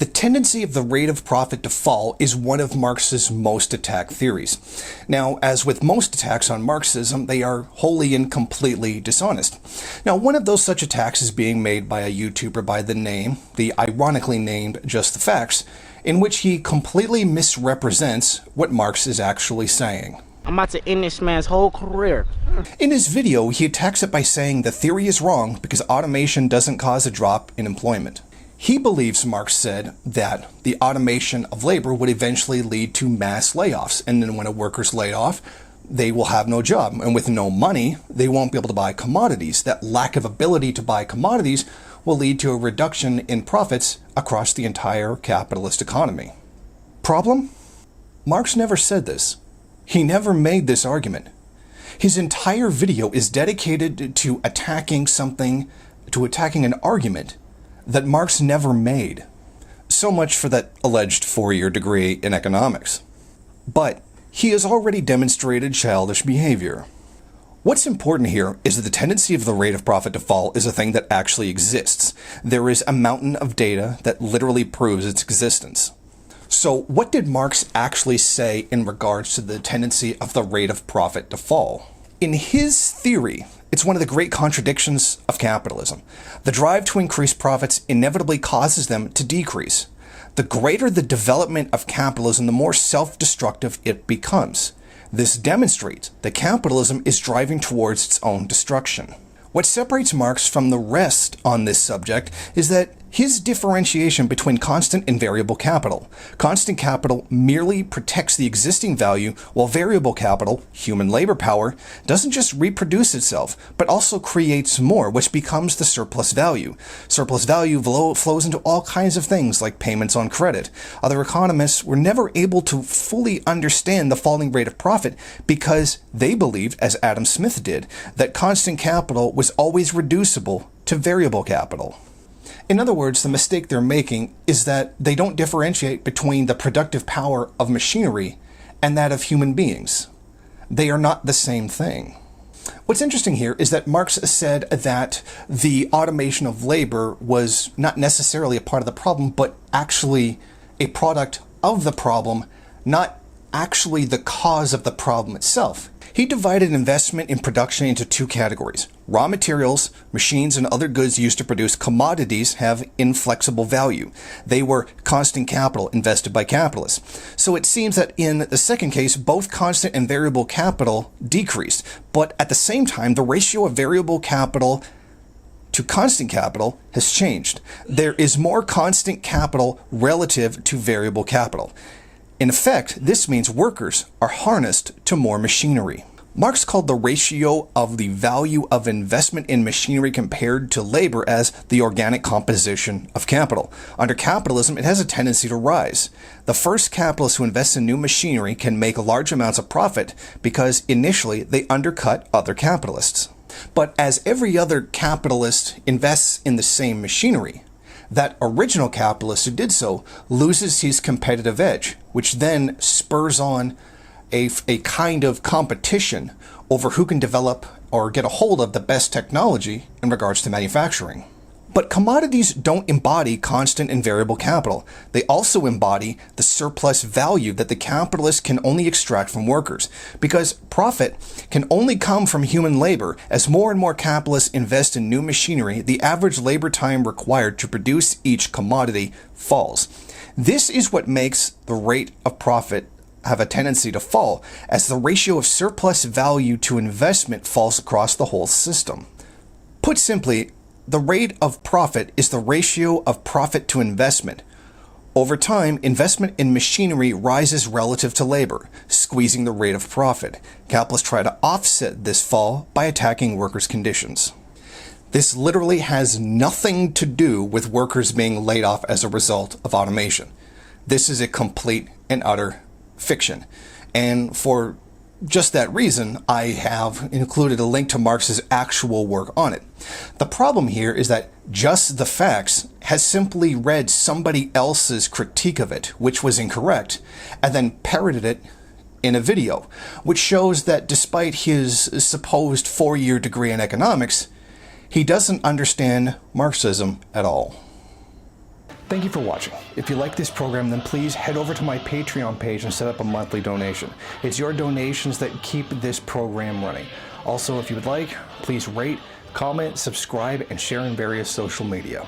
The tendency of the rate of profit to fall is one of Marx's most attacked theories. Now, as with most attacks on Marxism, they are wholly and completely dishonest. Now, one of those such attacks is being made by a YouTuber by the ironically named JustTheFacts, in which he completely misrepresents what Marx is actually saying. I'm about to end this man's whole career. In his video, he attacks it by saying the theory is wrong because automation doesn't cause a drop in employment. He believes Marx said that the automation of labor would eventually lead to mass layoffs, and then when a worker's laid off, they will have no job, and with no money, they won't be able to buy commodities. That lack of ability to buy commodities will lead to a reduction in profits across the entire capitalist economy. Problem? Marx never said this. He never made this argument. His entire video is dedicated to attacking an argument that Marx never made. So much for that alleged 4-year degree in economics. But he has already demonstrated childish behavior. What's important here is that the tendency of the rate of profit to fall is a thing that actually exists. There is a mountain of data that literally proves its existence. So what did Marx actually say in regards to the tendency of the rate of profit to fall? In his theory, it's one of the great contradictions of capitalism. The drive to increase profits inevitably causes them to decrease. The greater the development of capitalism, the more self-destructive it becomes. This demonstrates that capitalism is driving towards its own destruction. What separates Marx from the rest on this subject is that his differentiation between constant and variable capital. Constant capital merely protects the existing value, while variable capital, human labor power, doesn't just reproduce itself, but also creates more, which becomes the surplus value. Surplus value flows into all kinds of things, like payments on credit. Other economists were never able to fully understand the falling rate of profit because they believed, as Adam Smith did, that constant capital was always reducible to variable capital. In other words, the mistake they're making is that they don't differentiate between the productive power of machinery and that of human beings. They are not the same thing. What's interesting here is that Marx said that the automation of labor was not necessarily a part of the problem, but actually a product of the problem, not actually the cause of the problem itself. He divided investment in production into two categories. Raw materials, machines, and other goods used to produce commodities have inflexible value. They were constant capital invested by capitalists. So it seems that in the second case, both constant and variable capital decreased. But at the same time, the ratio of variable capital to constant capital has changed. There is more constant capital relative to variable capital. In effect, this means workers are harnessed to more machinery. Marx called the ratio of the value of investment in machinery compared to labor as the organic composition of capital. Under capitalism, it has a tendency to rise. The first capitalist who invests in new machinery can make large amounts of profit because initially they undercut other capitalists. But as every other capitalist invests in the same machinery, that original capitalist who did so loses his competitive edge, which then spurs on a kind of competition over who can develop or get a hold of the best technology in regards to manufacturing. But commodities don't embody constant and variable capital. They also embody the surplus value that the capitalist can only extract from workers. Because profit can only come from human labor. As more and more capitalists invest in new machinery, the average labor time required to produce each commodity falls. This is what makes the rate of profit have a tendency to fall, as the ratio of surplus value to investment falls across the whole system. Put simply, the rate of profit is the ratio of profit to investment. Over time, investment in machinery rises relative to labor, squeezing the rate of profit. Capitalists try to offset this fall by attacking workers' conditions. This literally has nothing to do with workers being laid off as a result of automation. This is a complete and utter fiction. And for just that reason, I have included a link to Marx's actual work on it. The problem here is that JustTheFacts has simply read somebody else's critique of it, which was incorrect, and then parroted it in a video, which shows that despite his supposed 4-year degree in economics, he doesn't understand Marxism at all. Thank you for watching. If you like this program, then please head over to my Patreon page and set up a monthly donation. It's your donations that keep this program running. Also, if you would like, please rate, comment, subscribe, and share in various social media.